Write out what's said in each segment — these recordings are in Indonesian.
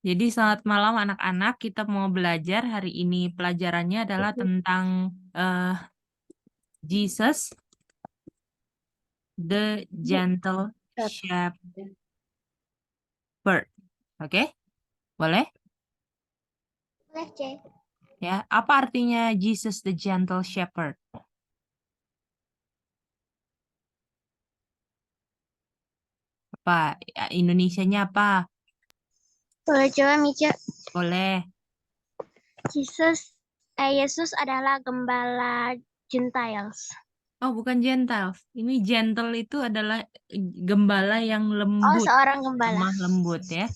Jadi selamat malam anak-anak, kita mau belajar hari ini pelajarannya adalah tentang Jesus, the gentle shepherd. Oke? Boleh? Boleh, Cek. Ya, apa artinya Jesus the gentle shepherd? Apa? Indonesianya apa? Boleh coba, Mica. Boleh. Yesus adalah gembala Gentiles. Oh, bukan gentle. Ini gentle itu adalah gembala yang Oh, lembut, seorang gembala. lemah lembut ya.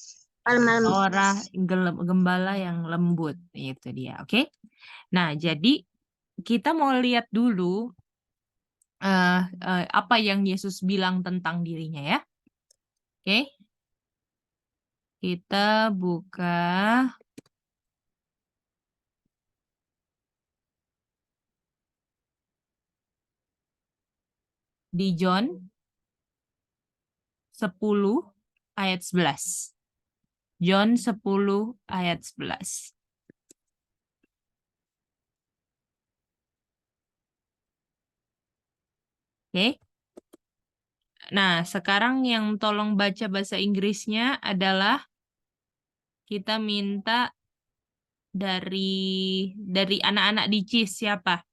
Malam-malam. Orang gembala yang lembut, itu dia. Oke? Nah, jadi kita mau lihat dulu apa yang Yesus bilang tentang dirinya ya. Oke? Kita buka di John 10 ayat 11. John 10 ayat 11. Oke? Nah, sekarang yang tolong baca bahasa Inggrisnya adalah kita minta dari anak-anak di CIS siapa?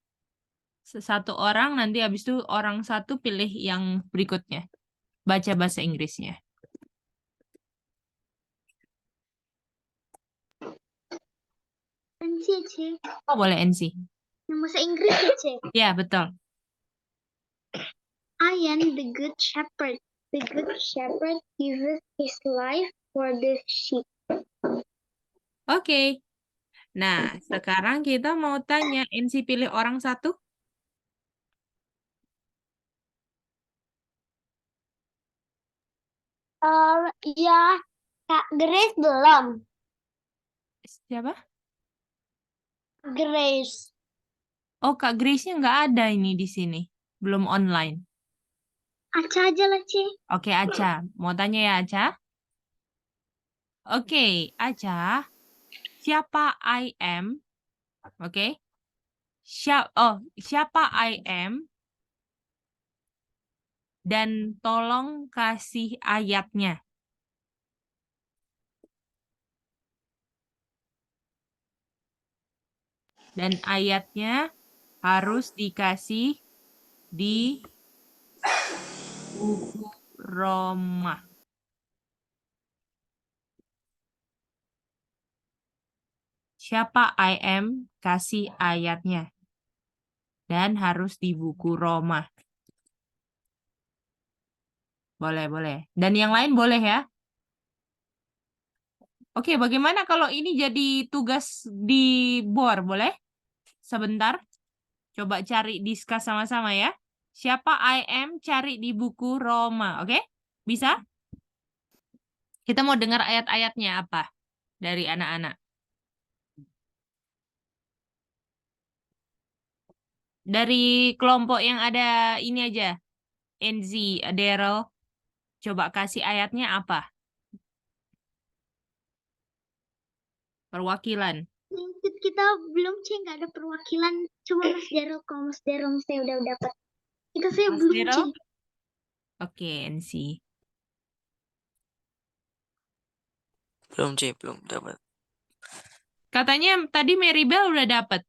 Satu orang, nanti habis itu orang satu pilih yang berikutnya. Baca bahasa Inggrisnya. NC, Cek. Oh, boleh NC. Yang bahasa Inggris ya, Cek. Ya, betul. I am the good shepherd. The good shepherd gives his life for the sheep. Oke. Nah, sekarang kita mau tanya, NC pilih orang satu? Ya, Kak Grace belum. Siapa? Grace. Oh, Kak Grace-nya nggak ada ini di sini. Belum online. Aca aja lah, Cek. Oke, Aca. Mau tanya ya, Aca? Oke, Aca. Siapa I am? Oke. Siapa I am? Dan tolong kasih ayatnya. Dan ayatnya harus dikasih di buku Roma. Siapa I am, kasih ayatnya. Dan harus di buku Roma. Boleh, boleh. Dan yang lain boleh ya? Oke, bagaimana kalau ini jadi tugas di bor, boleh? Sebentar. Coba cari diskus sama-sama ya. Siapa I am, cari di buku Roma, oke? Bisa? Kita mau dengar ayat-ayatnya apa dari anak-anak. Dari kelompok yang ada ini aja. Enzi, Daryl. Coba kasih ayatnya apa? Perwakilan. Lingkut kita belum, Cek. Nggak ada perwakilan. Coba Mas Daryl, kalau Mas Daryl saya udah dapat. Saya Mas belum, Daryl? Cek. Oke, Enzi. Belum, Cik, belum dapat. Katanya tadi Maribel udah dapat.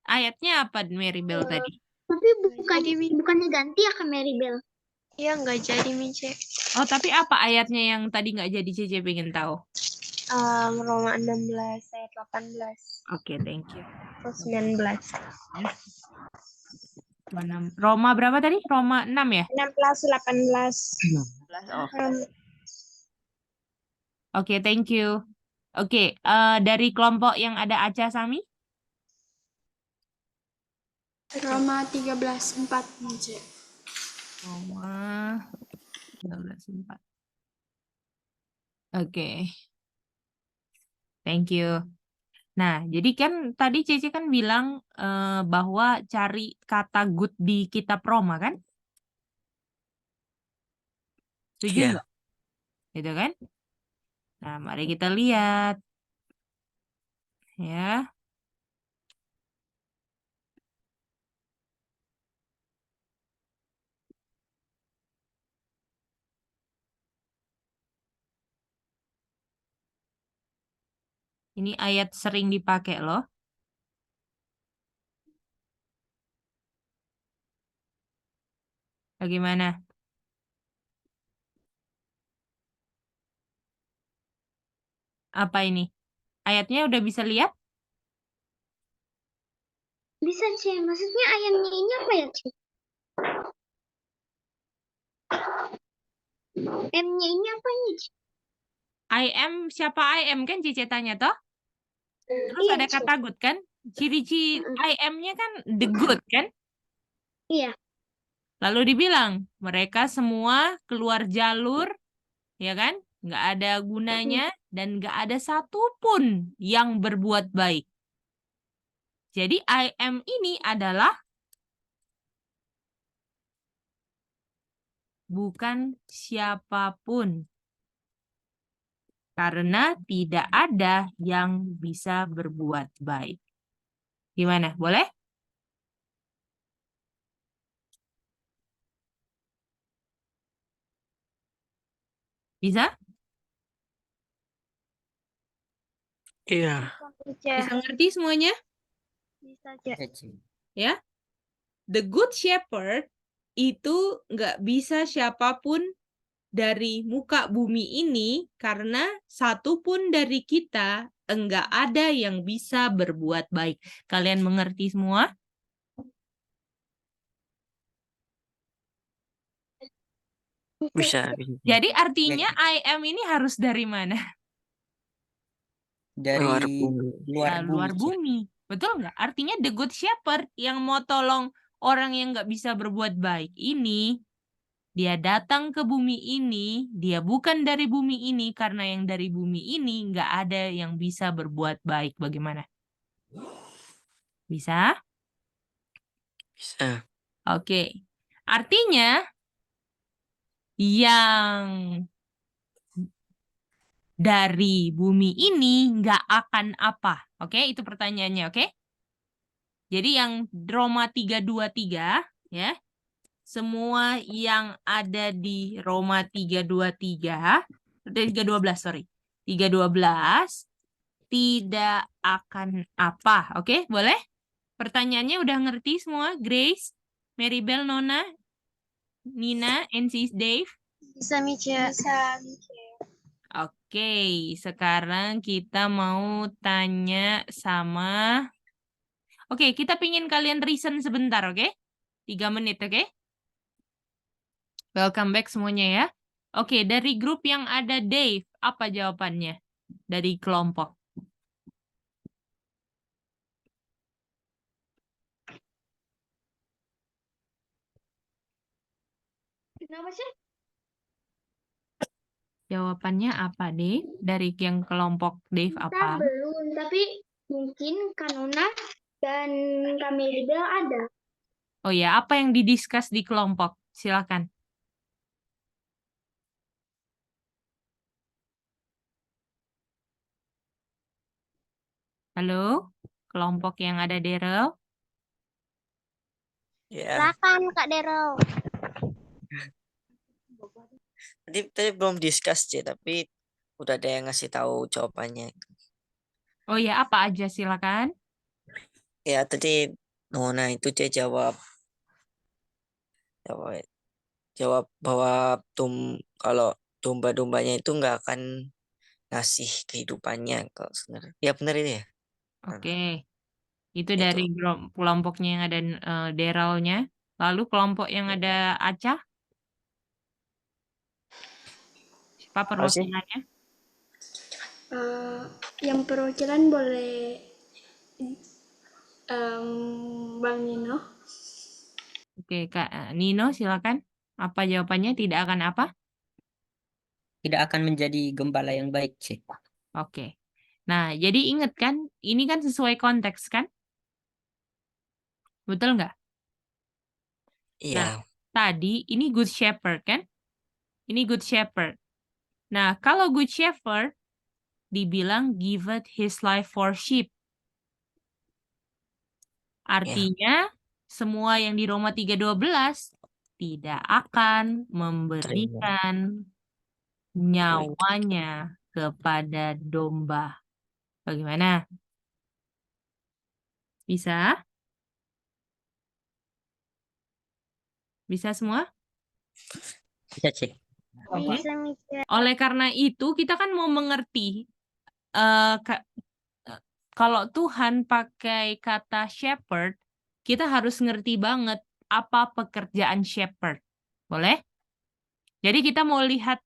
Ayatnya apa Maribel tadi? Tapi bukannya ganti ya ke Maribel? Iya, nggak jadi, Mice. Oh, tapi apa ayatnya yang tadi nggak jadi Cece pengen tahu? Roma 16 ayat 18 Oke, thank you. atau 19. Roma berapa tadi? Roma 6 ya? 16, 18. 16. Oh. Oke, thank you. Oke, dari kelompok yang ada Aca Sami? Roma 13:4, Mice. Roma 13:4. Oke. Thank you. Nah, jadi kan tadi Cece kan bilang bahwa cari kata good di kitab Roma kan? Setuju Iya. nggak? Gitu kan? Nah, mari kita lihat. Ya. Ini ayat sering dipakai loh. Bagaimana? Apa ini? Ayatnya udah bisa lihat? Bisa, C. Maksudnya ayamnya ini apa ya, C? M-nya ini apanya, C? I am, siapa I am kan Cici tanya toh? Terus Iya, ada C. kata good kan? Ciri-ciri I am-nya kan the good kan? Iya. Lalu dibilang, mereka semua keluar jalur, ya kan? Nggak ada gunanya dan nggak ada satupun yang berbuat baik. Jadi I am ini adalah bukan siapapun. Karena tidak ada yang bisa berbuat baik. Gimana? Boleh? Bisa? Iya. Bisa ngerti semuanya? Bisa, C. Ya. The Good Shepherd itu nggak bisa siapapun dari muka bumi ini karena satupun dari kita enggak ada yang bisa berbuat baik. Kalian mengerti semua? Bisa. Jadi artinya I am ini harus dari mana? Luar Dari bumi. Luar bumi. Betul nggak? Artinya the good shepherd yang mau tolong orang yang nggak bisa berbuat baik ini, dia datang ke bumi ini, dia bukan dari bumi ini, karena yang dari bumi ini nggak ada yang bisa berbuat baik. Bagaimana? Bisa? Bisa. Oke. Artinya, yang dari bumi ini nggak akan apa. Oke, itu pertanyaannya, oke? Jadi yang Roma 3:23, ya. Semua yang ada di Roma 3:23, 3:12, sorry. 3:12 tidak akan apa. Oke, boleh? Pertanyaannya udah ngerti semua? Grace, Maribel, Nona, Nina, and sis Dave? Bisa, Mica. Bisa, Mica. Oke, sekarang kita mau tanya sama... Oke, kita pingin kalian reason sebentar, oke? 3 menit, oke? Welcome back semuanya ya. Oke, dari grup yang ada Dave, apa jawabannya? Dari kelompok. Kenapa sih? Jawabannya apa, Dave? Dari yang kelompok Dave Kita apa? belum, tapi mungkin Kanona dan kami Maribel ada. Oh ya, apa yang didiskus di kelompok? Silakan. Halo, kelompok yang ada Daryl. Ya. Silakan, Kak Daryl. Tadi belum discuss sih, tapi udah ada yang ngasih tahu jawabannya. Oh ya, apa aja silakan. Ya tadi Nona itu dia jawab bahwa kalau domba-dombanya itu nggak akan ngasih kehidupannya kalau sebenarnya. Ya benar ini ya. Oke, itu Itu. dari kelompoknya yang ada Darylnya. Lalu kelompok yang ada Acah, siapa Apa sih? perwakilannya? Yang perwakilan boleh Bang Nino. Oke, Kak Nino silakan. Apa jawabannya? Tidak akan apa? tidak akan menjadi gembala yang baik, Cik. Oke. Nah, jadi ingat kan, ini kan sesuai konteks kan? Betul nggak? Iya. Tadi ini Good Shepherd kan? Ini Good Shepherd. Nah, kalau Good Shepherd dibilang giveth his life for sheep. Artinya semua yang di Roma 3:12 tidak akan memberikan nyawanya kepada domba. Bagaimana? Bisa? Bisa semua? Bisa, Cik. Oke. Bisa Mica. Oleh karena itu, kita kan mau mengerti kalau Tuhan pakai kata shepherd, kita harus ngerti banget apa pekerjaan shepherd. Boleh? Jadi kita mau lihat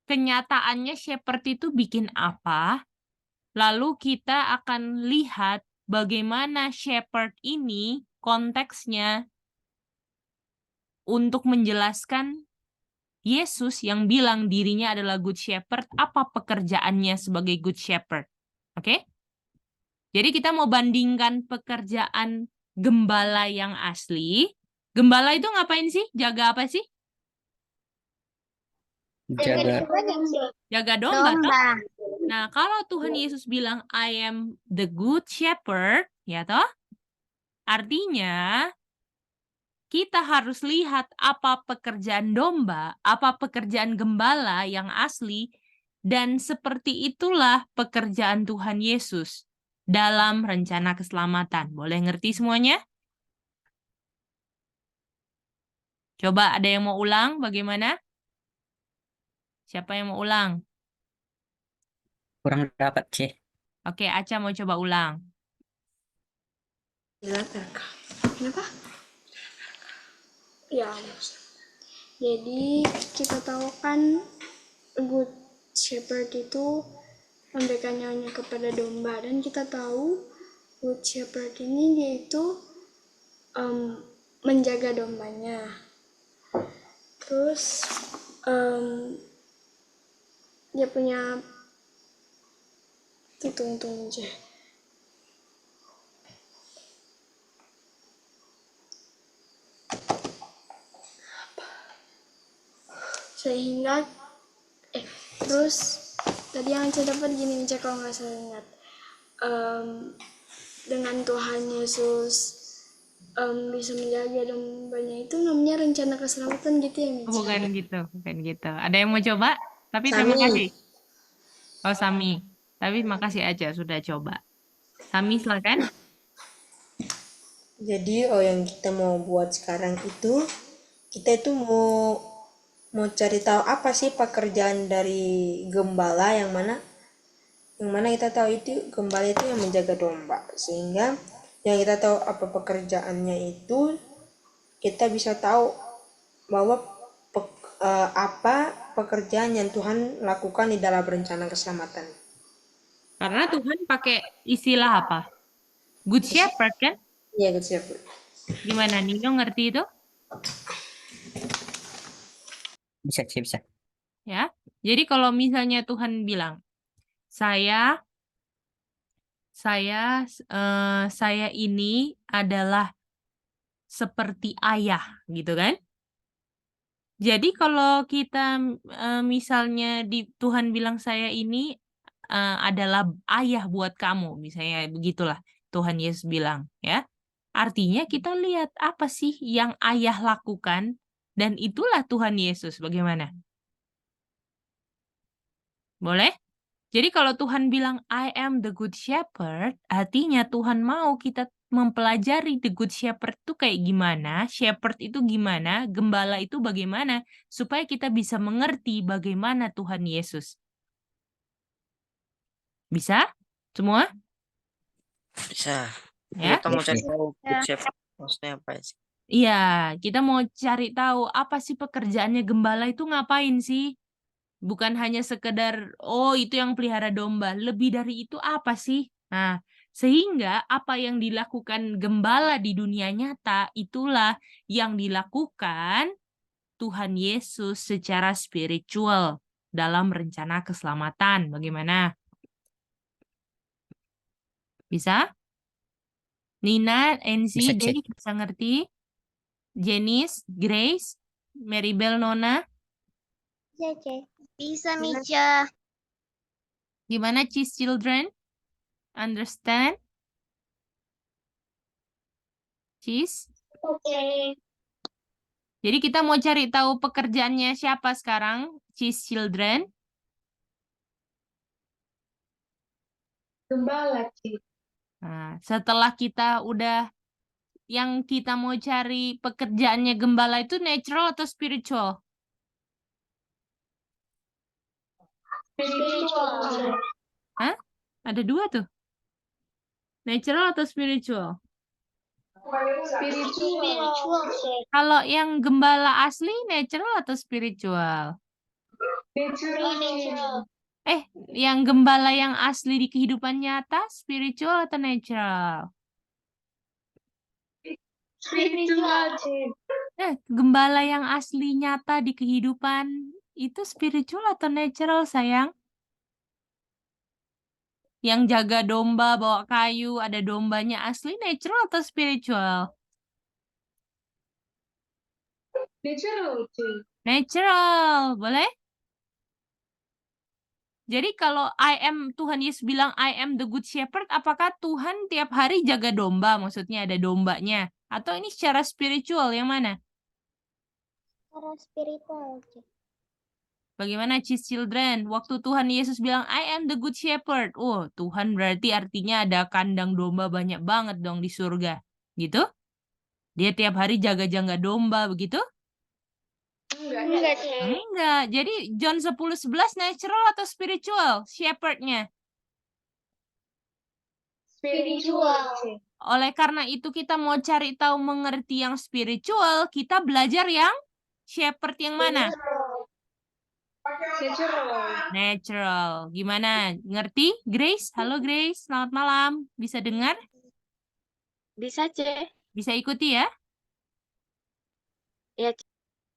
kenyataannya shepherd itu bikin apa, lalu kita akan lihat bagaimana shepherd ini konteksnya untuk menjelaskan Yesus yang bilang dirinya adalah good shepherd, apa pekerjaannya sebagai good shepherd. Oke? Jadi kita mau bandingkan pekerjaan gembala yang asli. Gembala itu ngapain sih? Jaga apa sih? Jaga Jaga domba, toh? Nah, kalau Tuhan Yesus bilang, I am the good shepherd, ya toh? Artinya, kita harus lihat apa pekerjaan domba, apa pekerjaan gembala yang asli, dan seperti itulah pekerjaan Tuhan Yesus dalam rencana keselamatan. Boleh ngerti semuanya? Coba ada yang mau ulang bagaimana? Siapa yang mau ulang? kurang dapat, Cik. Oke, Aca mau coba ulang. Kenapa? Ya. Jadi kita tahu kan good shepherd itu memberikan nyawanya kepada domba, dan kita tahu good shepherd ini yaitu menjaga dombanya. Terus dia punya tunggu aja. Sehingga terus tadi yang saya dapat gini Mica, kalau nggak salah ingat, dengan Tuhan Yesus bisa menjaga dombanya, itu namanya rencana keselamatan gitu ya Mica? Bukan gitu, bukan gitu. Ada yang mau coba? Tapi Sami. terima kasih. Oh, Sami. Tapi makasih aja sudah coba. Sami, silakan. Jadi yang kita mau buat sekarang itu, kita itu mau cari tahu apa sih pekerjaan dari gembala, yang mana kita tahu itu gembala itu yang menjaga domba. Sehingga yang kita tahu apa pekerjaannya itu, kita bisa tahu bahwa apa pekerjaan yang Tuhan lakukan di dalam rencana keselamatan. Karena Tuhan pakai istilah apa? Good shepherd kan? Iya, good shepherd. Gimana Nino ngerti itu? Bisa, Cik, bisa. Ya. Jadi kalau misalnya Tuhan bilang, saya ini adalah seperti ayah, gitu kan? Jadi kalau kita misalnya Tuhan bilang saya ini adalah ayah buat kamu, misalnya begitulah Tuhan Yesus bilang, ya. Artinya kita lihat apa sih yang ayah lakukan, dan itulah Tuhan Yesus. Bagaimana? Boleh? Jadi kalau Tuhan bilang I am the good shepherd, artinya Tuhan mau kita mempelajari the good shepherd itu kayak gimana, shepherd itu gimana, gembala itu bagaimana, supaya kita bisa mengerti bagaimana Tuhan Yesus. Bisa? Semua? Bisa. Ya? Kita mau cari Oke. tahu good shepherd maksudnya apa sih? Iya, kita mau cari tahu apa sih pekerjaannya gembala itu ngapain sih? Bukan hanya sekedar, oh itu yang pelihara domba. Lebih dari itu apa sih? Nah, sehingga apa yang dilakukan gembala di dunia nyata, itulah yang dilakukan Tuhan Yesus secara spiritual dalam rencana keselamatan. Bagaimana? Bisa? Nina, Enzi, Bisa, Dave, Cik. bisa ngerti? Janice, Grace, Maribel, Nona? Bisa Mica. Gimana cheese children? Understand? Cheese? Oke. Jadi kita mau cari tahu pekerjaannya siapa sekarang? Cheese children? Gembala, Ci. Nah, setelah kita udah yang kita mau cari pekerjaannya gembala itu natural atau spiritual? Spiritual. Hah? Ada dua tuh. Natural atau spiritual? Spiritual, Ci. Kalau yang gembala asli natural atau spiritual? Natural. Yang gembala yang asli di kehidupan nyata spiritual atau natural? Spiritual, Ci. Gembala yang asli nyata di kehidupan itu spiritual atau natural, sayang? Yang jaga domba bawa kayu, ada dombanya asli natural atau spiritual? Natural, Ci. Natural, boleh? Jadi kalau Tuhan Yesus bilang I am the good shepherd, apakah Tuhan tiap hari jaga domba? Maksudnya ada dombanya. Atau ini secara spiritual, yang mana? Secara spiritual, Ci. Bagaimana cheese children? Waktu Tuhan Yesus bilang I am the good shepherd. Oh, Tuhan berarti artinya ada kandang domba banyak banget dong di surga. Gitu? Dia tiap hari jaga-jaga domba, begitu? Enggak, Ci. Enggak. Jadi John 10:11 natural atau spiritual shepherd-nya? Spiritual, Ci. Oleh karena itu kita mau cari tahu mengerti yang spiritual, kita belajar yang shepherd yang mana? Natural. Natural. Gimana? Ngerti? Grace? Halo Grace, selamat malam. Bisa dengar? Bisa, C. Bisa ikuti ya? Ya, C.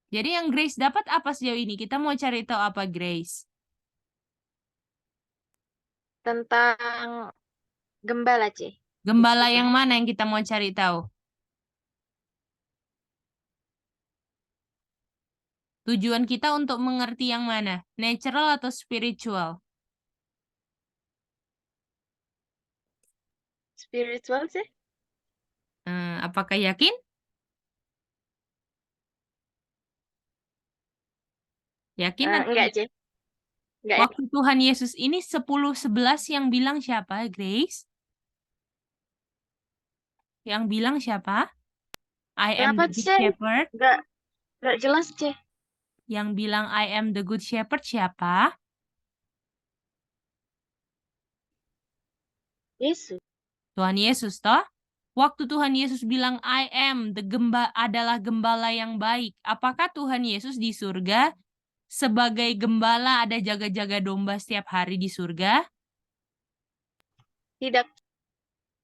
Jadi yang Grace dapat apa sejauh ini? Kita mau cari tahu apa Grace? Tentang gembala, C. Gembala yang mana yang kita mau cari tahu? Tujuan kita untuk mengerti yang mana? Natural atau spiritual? Spiritual, C. Apakah yakin? Yakin atau Enggak, C. Enggak, waktu Tuhan Yesus ini 10:11 yang bilang siapa, Grace? Yang bilang siapa? I am Kenapa, the good C? shepherd. Enggak jelas, C. Yang bilang I am the good shepherd siapa? Yesus. Tuhan Yesus toh. Waktu Tuhan Yesus bilang I am adalah gembala yang baik. Apakah Tuhan Yesus di surga sebagai gembala ada jaga-jaga domba setiap hari di surga? Tidak.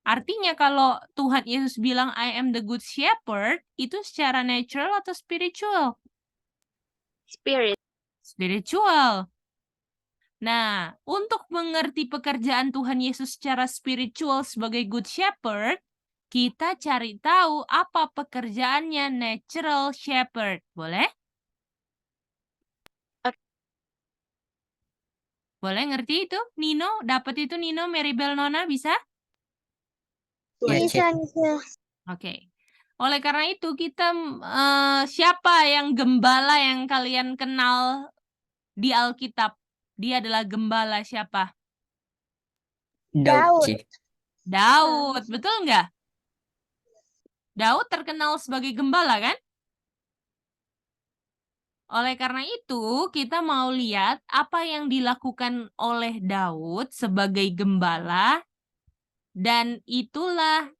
Artinya kalau Tuhan Yesus bilang I am the good shepherd, itu secara natural atau spiritual? Spirit. Spiritual. Nah, untuk mengerti pekerjaan Tuhan Yesus secara spiritual sebagai good shepherd, kita cari tahu apa pekerjaannya natural shepherd. Boleh? Oke. Boleh ngerti itu? Nino, dapat itu Nino, Maribel, Nona, bisa? Ya, C. Oke. Oleh karena itu kita siapa yang gembala yang kalian kenal di Alkitab? Dia adalah gembala siapa? Daud, C. Daud, betul nggak? Daud terkenal sebagai gembala kan? Oleh karena itu, kita mau lihat apa yang dilakukan oleh Daud sebagai gembala, dan itulah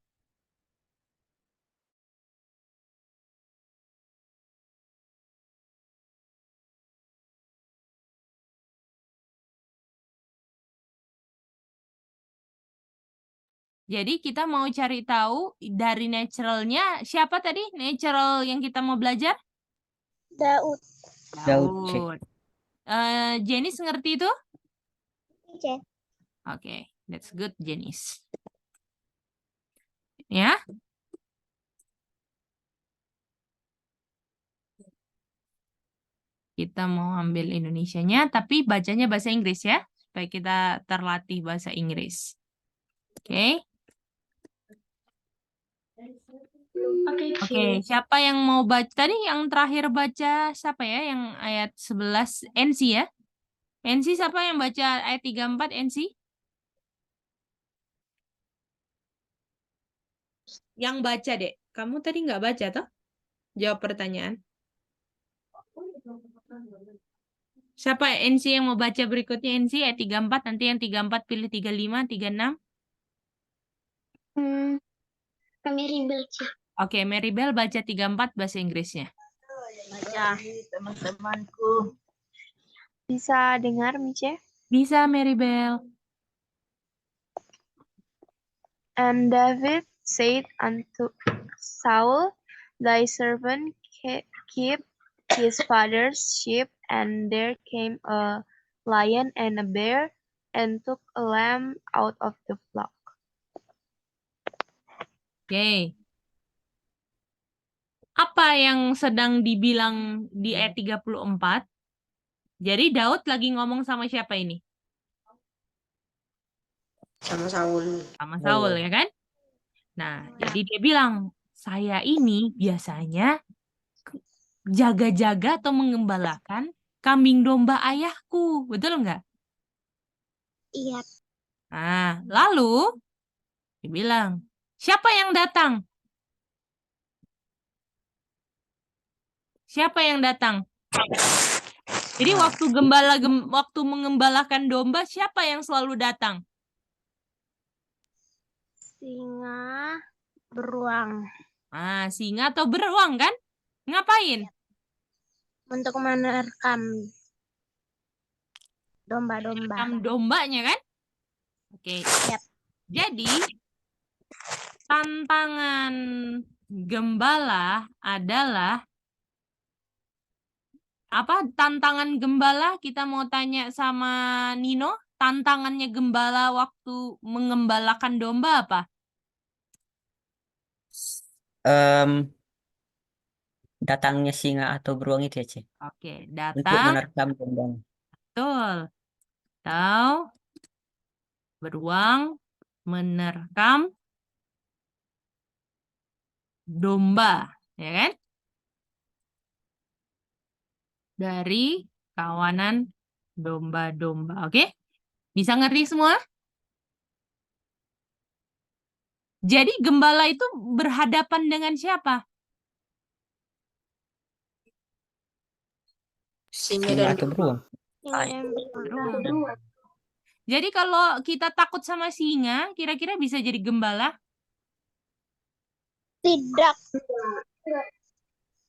jadi kita mau cari tahu dari naturalnya siapa tadi? Natural yang kita mau belajar? Daud. Daud, C. Janice ngerti itu? C. Oke, that's good, Janice. Ya. Kita mau ambil Indonesianya, tapi bacanya bahasa Inggris ya. supaya kita terlatih bahasa Inggris. Oke. Oke, siapa yang mau baca? Tadi yang terakhir baca siapa ya? Yang ayat 11 NC ya? NC siapa yang baca ayat 34 NC? Yang baca, Dek. Kamu tadi nggak baca toh? Jawab pertanyaan. Siapa NC yang mau baca berikutnya NC ayat 34, nanti yang 34 pilih 35, 36. Kami Rimble, Ci. Oke, Maribel baca 34 bahasa Inggrisnya. Ya, teman-temanku. Bisa dengar, Mice? Bisa, Maribel. And David said unto Saul, thy servant keep his father's sheep, and there came a lion and a bear, and took a lamb out of the flock. Oke. Apa yang sedang dibilang di ayat 34? Jadi Daud lagi ngomong sama siapa ini? Sama Saul. Sama Saul, ya kan? Nah, jadi dia bilang, saya ini biasanya jaga-jaga atau mengembalakan kambing domba ayahku. Betul nggak? Iya. Nah, lalu dia bilang, siapa yang datang? Siapa yang datang? Jadi waktu waktu mengembalakan domba, siapa yang selalu datang? Singa beruang. Ah, singa atau beruang kan? Ngapain? Untuk menerkam domba-domba. Rekam dombanya kan? Oke. Yap. Jadi tantangan gembala adalah apa? Tantangan gembala kita mau tanya sama Nino. Tantangannya gembala waktu mengembalakan domba apa? Datangnya singa atau beruang itu ya, Cek. Oke, Untuk datang. menerkam domba. Betul. Atau beruang menerkam domba, ya kan? Dari kawanan domba-domba. Oke? Bisa ngerti semua? Jadi gembala itu berhadapan dengan siapa? Singa Singa dan atau beruang. Beruang. Jadi kalau kita takut sama singa, kira-kira bisa jadi gembala? Tidak.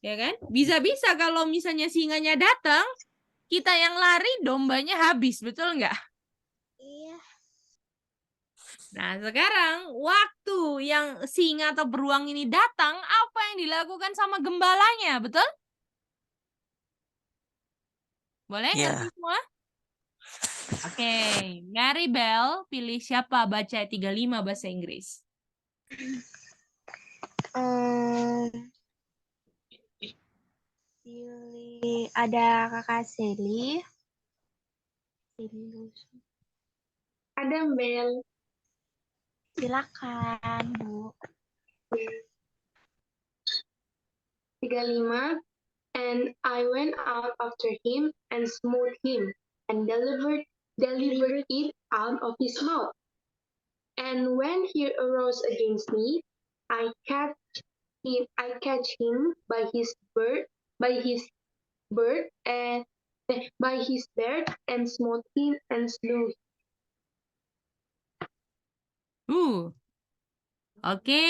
Ya kan? Bisa-bisa kalau misalnya singanya datang, kita yang lari, dombanya habis. Betul nggak? Iya. Nah, sekarang waktu yang singa atau beruang ini datang, apa yang dilakukan sama gembalanya, betul? Boleh Iya. ngerti semua? Oke, Maribel pilih siapa baca 35 bahasa Inggris? Pilih ada kakak Sally. Ada Mel. Silakan, Bu. 35. And I went out after him and smote him and delivered it out of his mouth. And when he arose against me, I catch him by his beard and smote him and slew him. Oke.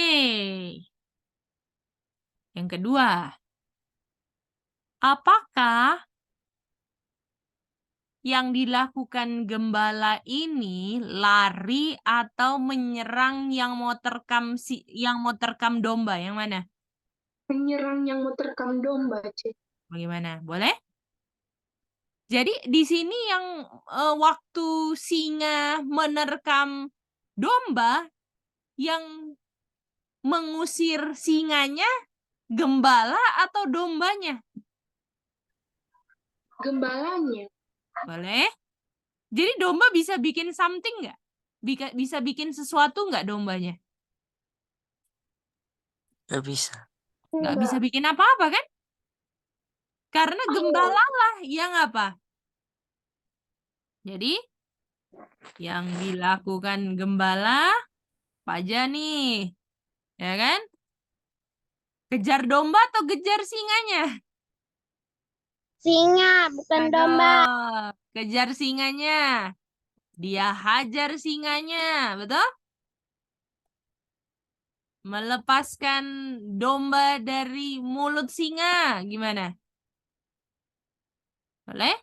Yang kedua. Apakah yang dilakukan gembala ini lari atau menyerang yang mau terkam domba? Yang mana? Menyerang yang mau terkam domba, Cik. Bagaimana? Boleh? Jadi di sini yang waktu singa menerkam domba, yang mengusir singanya gembala atau dombanya? Gembalanya. Boleh? Jadi domba bisa bikin something nggak? Bisa bikin sesuatu nggak dombanya? Nggak bisa. Nggak bisa bikin apa-apa kan? Karena gembala lah yang apa? Jadi yang dilakukan gembala apa aja nih? Ya kan? Kejar domba atau kejar singanya? Singa, bukan domba. Aduh, kejar singanya. Dia hajar singanya, betul? Melepaskan domba dari mulut singa. Gimana? Boleh?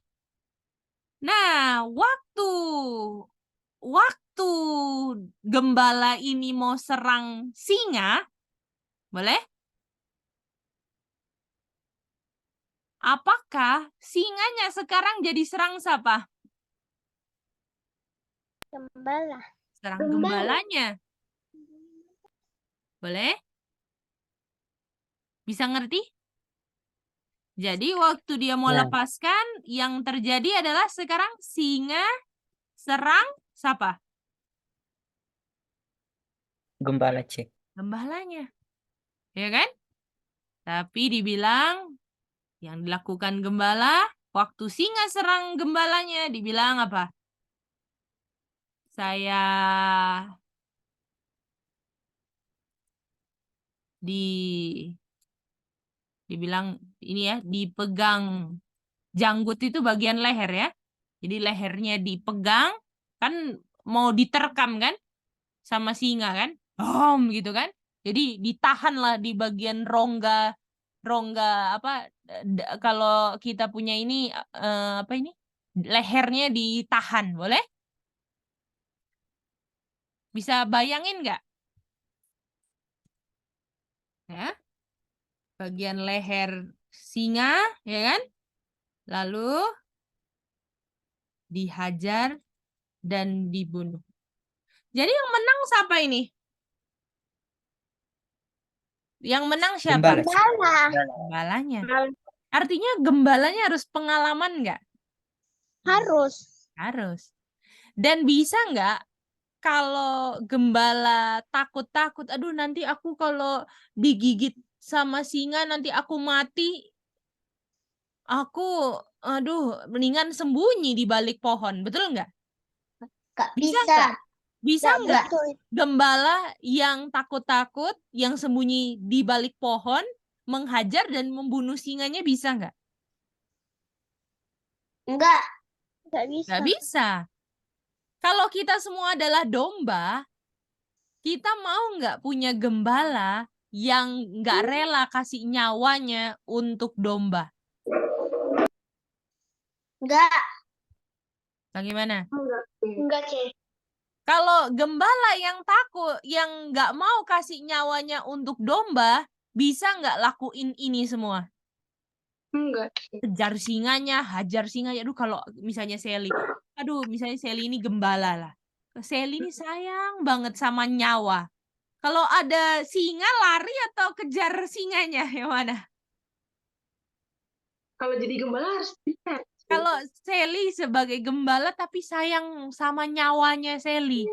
Nah, waktu gembala ini mau serang singa, boleh? Apakah singanya sekarang jadi serang siapa? Gembala. Serang gembalanya. Boleh? Bisa ngerti? Jadi waktu dia mau Ya. lepaskan, yang terjadi adalah sekarang singa serang siapa? Gembala cek. Gembalanya. Ya kan? Tapi dibilang yang dilakukan gembala, waktu singa serang gembalanya, dibilang apa? Saya dibilang ini ya, dipegang janggut itu bagian leher ya. Jadi lehernya dipegang, kan mau diterkam kan sama singa kan? Gitu kan. Jadi ditahan lah di bagian rongga apa kalau kita punya ini apa ini? Lehernya ditahan, boleh? Bisa bayangin nggak? Ya. Bagian leher singa, ya kan? Lalu dihajar dan dibunuh. Jadi yang menang siapa ini? Yang menang siapa? Gembala. Gembalanya. Artinya gembalanya harus pengalaman nggak? Harus. Harus. Dan bisa nggak kalau gembala takut-takut, aduh nanti aku kalau digigit sama singa nanti aku mati, aku aduh mendingan sembunyi di balik pohon, betul nggak? Gak Bisa bisa. nggak? Bisa Gak nggak betul. gembala yang takut-takut, yang sembunyi di balik pohon, menghajar dan membunuh singanya, bisa nggak? Enggak. Gak bisa. Nggak bisa. Kalau kita semua adalah domba, kita mau nggak punya gembala yang nggak rela kasih nyawanya untuk domba? Enggak. Bagaimana? Enggak, Cek. Kalau gembala yang takut, yang nggak mau kasih nyawanya untuk domba, bisa nggak lakuin ini semua? Enggak. Kejar singanya, hajar singanya. Aduh, kalau misalnya Sally, misalnya Sally ini gembala lah. Sally ini sayang banget sama nyawa. Kalau ada singa, lari atau kejar singanya? Yang mana? Kalau jadi gembala harus bisa. Kalau Sally sebagai gembala tapi sayang sama nyawanya Sally.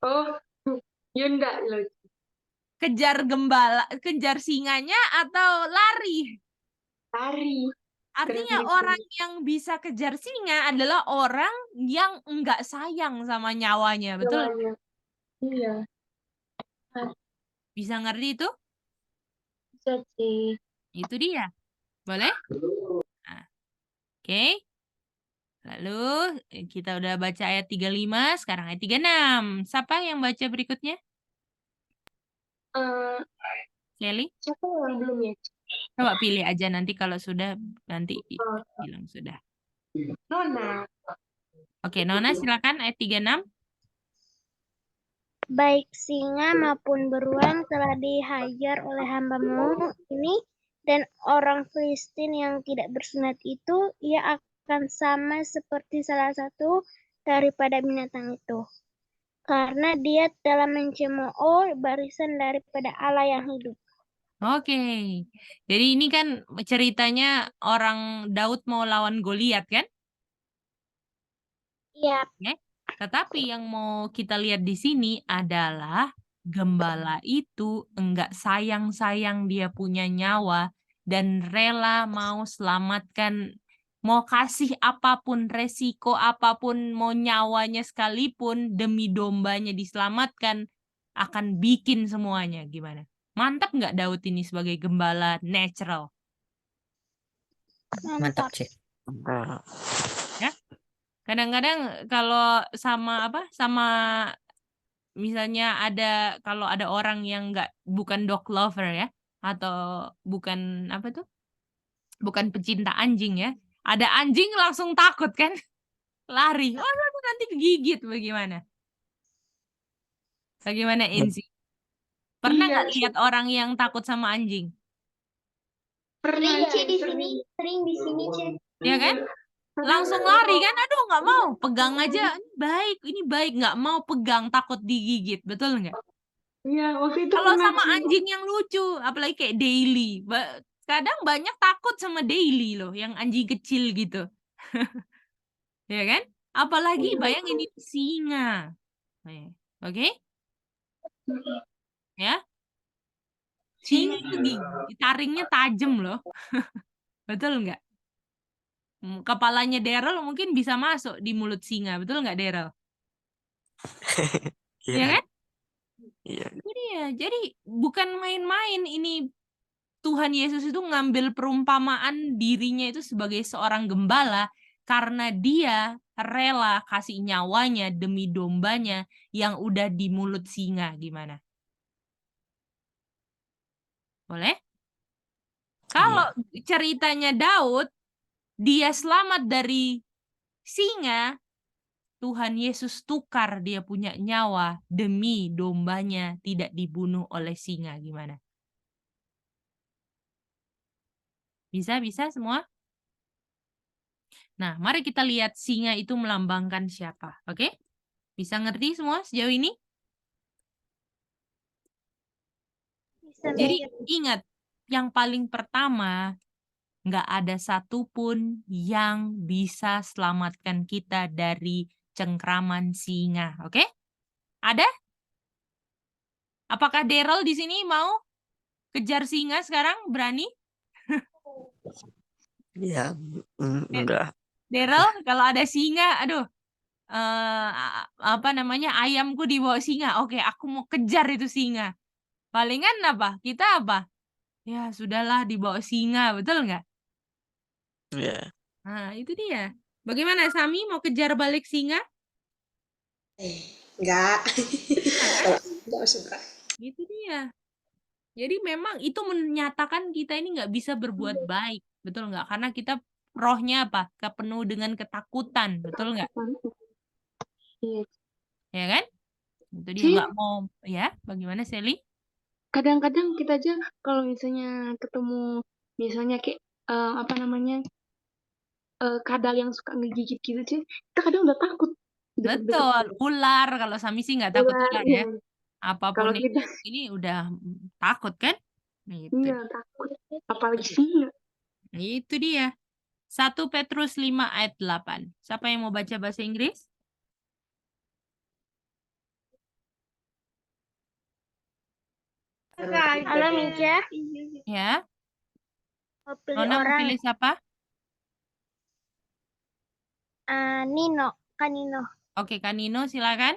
Oh, ya enggak loh. Kejar singanya atau lari? Lari. Artinya orang yang bisa kejar singa adalah orang yang enggak sayang sama nyawanya, betul? Nyawanya. Iya. Bisa ngerti itu? Bisa sih. Itu dia. Boleh? Nah, oke. Lalu kita udah baca ayat 35, sekarang ayat 36. Siapa yang baca berikutnya? Sally? Siapa yang belum ya? Coba pilih aja, nanti kalau sudah nanti Oh, bilang sudah. Nona. Oke, Nona silakan ayat 36. Baik singa maupun beruang telah dihajar oleh hamba-Mu ini, dan orang Filistin yang tidak bersunat itu, ia akan sama seperti salah satu daripada binatang itu. Karena dia telah mencemooh barisan daripada Allah yang hidup. Oke. Jadi ini kan ceritanya orang Daud mau lawan Goliat kan? Iya. Oke. Tetapi yang mau kita lihat di sini adalah gembala itu enggak sayang-sayang dia punya nyawa dan rela mau selamatkan, mau kasih apapun, resiko apapun, mau nyawanya sekalipun demi dombanya diselamatkan, akan bikin semuanya. Gimana? Mantap nggak Daud ini sebagai gembala natural? Mantap, Cek. Nah, Ya. Kadang-kadang kalau sama misalnya kalau ada orang yang bukan dog lover ya, atau bukan apa tuh, bukan pecinta anjing ya, ada anjing langsung takut kan, lari, oh aku nanti kegigit, bagaimana Enzi? Pernah Iya, nggak lihat orang yang takut sama anjing? pernah sering di sini, Cek. Ya kan? Langsung lari kan, aduh nggak mau, pegang aja, ini baik, nggak mau pegang, takut digigit, betul nggak? Iya, waktu itu Kalau pernah sama sih. anjing yang lucu, apalagi kayak Daily, kadang banyak takut sama Daily loh, yang anjing kecil gitu. Ya kan? Apalagi bayangin ini singa. Oke? Ya. Singa itu taringnya tajam loh. Betul nggak? Kepalanya Daryl mungkin bisa masuk di mulut singa. Betul nggak, Daryl? Ya iya, kan? iya. Itu dia. Jadi bukan main-main ini. Tuhan Yesus itu ngambil perumpamaan dirinya itu sebagai seorang gembala karena dia rela kasih nyawanya demi dombanya yang udah di mulut singa. Gimana? Boleh? Kalau ceritanya Daud, dia selamat dari singa, Tuhan Yesus tukar dia punya nyawa demi dombanya tidak dibunuh oleh singa. Gimana? Bisa semua? Nah, mari kita lihat singa itu melambangkan siapa. Oke? Bisa ngerti semua sejauh ini? Jadi ingat, yang paling pertama, nggak ada satupun yang bisa selamatkan kita dari cengkraman singa. Oke? Ada? Apakah Daryl di sini mau kejar singa sekarang? Berani? Iya, enggak. Daryl, kalau ada singa, aduh, apa namanya, ayamku dibawa singa. Oke, aku mau kejar itu singa. Palingan apa? Kita apa? Ya, sudahlah dibawa singa, betul nggak? Iya. Nah, itu dia. Bagaimana, Sami mau kejar balik singa? Enggak. Nah, kan? Kalau enggak suka. Itu dia. Jadi memang itu menyatakan kita ini nggak bisa berbuat baik, betul nggak? Karena kita rohnya apa? Penuh dengan ketakutan, betul nggak? Iya. Ya kan? Itu dia Sih, nggak mau, ya? Bagaimana, Sally? kadang-kadang kita aja kalau misalnya ketemu misalnya kayak apa namanya kadal yang suka ngegigit gitu sih, kita kadang udah takut. Deket-deket Betul, ular. Kalau Sami sih nggak takut ular, ular ya. iya. Apapun Kalau itu kita ini udah takut kan? Gitu. iya takut, apalagi singa. Itu dia. 1 Petrus 5 ayat 8. Siapa yang mau baca bahasa Inggris? Halo, Mija. Ya. Mau pilih Nona mau orang. pilih siapa? Nino. Kanino. Oke, Kanino silakan.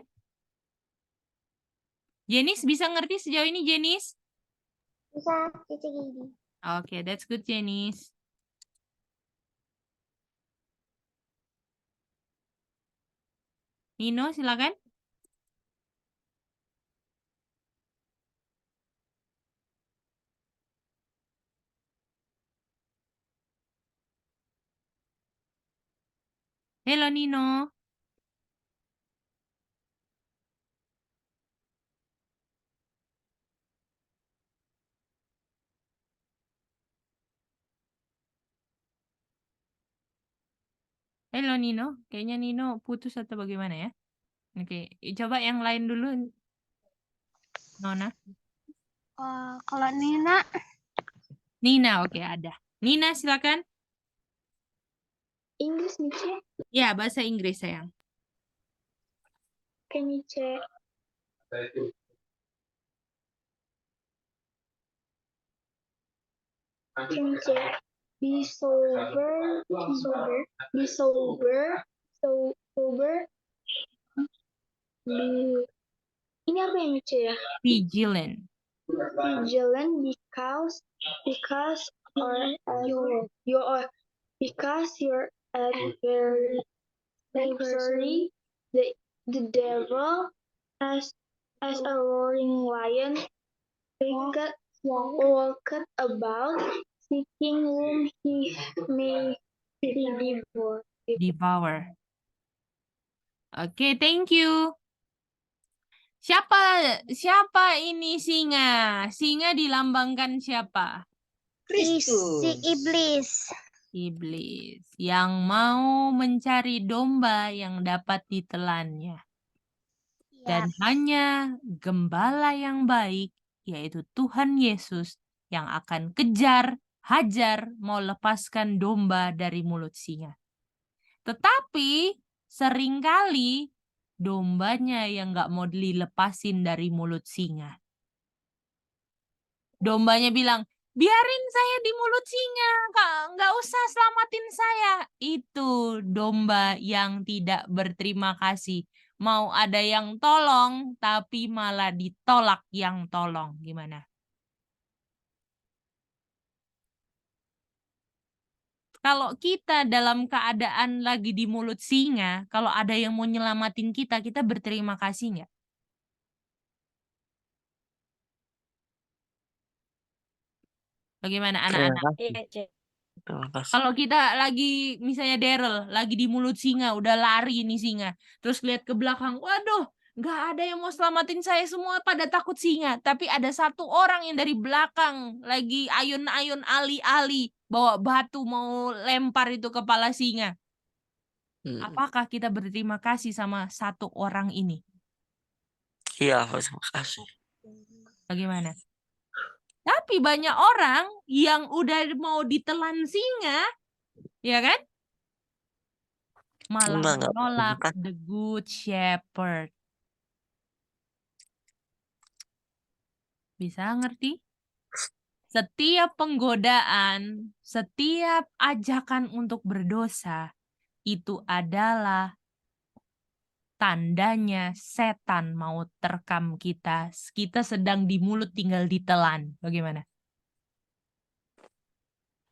Jenis bisa ngerti sejauh ini, Jenis? Bisa, Cici Gigi. Oke, that's good, Jenis. Nino, silakan. Halo, Nino. Halo, Nino. Kayaknya Nino putus atau bagaimana ya? Oke, coba yang lain dulu, Nona. Kalau Nina, Nina, oke, ada. Nina, silakan. Inggris nih, Ci. Ya, bahasa Inggris, sayang. Can you check? Can you check? Be sober. Be sober. Sober. Ini apa yang Mice ya? Vigilant. Vigilant because your adversary, the devil, as a roaring lion, walketh about, seeking whom he may devour. Devour. Oke, thank you. Siapa ini singa? Singa dilambangkan siapa? Kristus. Si iblis. Iblis yang mau mencari domba yang dapat ditelannya. Dan hanya gembala yang baik, yaitu Tuhan Yesus, yang akan kejar, hajar, mau lepaskan domba dari mulut singa. Tetapi seringkali dombanya yang nggak mau dilepasin dari mulut singa. Dombanya bilang, biarin saya di mulut singa, nggak usah selamatin saya. Itu domba yang tidak berterima kasih. Mau ada yang tolong, tapi malah ditolak yang tolong. Gimana? Kalau kita dalam keadaan lagi di mulut singa, kalau ada yang mau nyelamatin kita, kita berterima kasih nggak? Bagaimana anak-anak? Terima kasih. Kalau kita lagi, misalnya Daryl, lagi di mulut singa, udah lari nih singa. Terus lihat ke belakang, waduh, nggak ada yang mau selamatin saya, semua pada takut singa. Tapi ada satu orang yang dari belakang, lagi ayun-ayun ali-ali, bawa batu mau lempar itu kepala singa. Apakah kita berterima kasih sama satu orang ini? Iya, terima kasih. Bagaimana? Tapi banyak orang yang udah mau ditelan singa, ya kan? Malah Enggak menolak kan? the good shepherd. Bisa ngerti? Setiap penggodaan, setiap ajakan untuk berdosa, itu adalah tandanya setan mau terkam kita. Kita sedang di mulut tinggal ditelan. Bagaimana?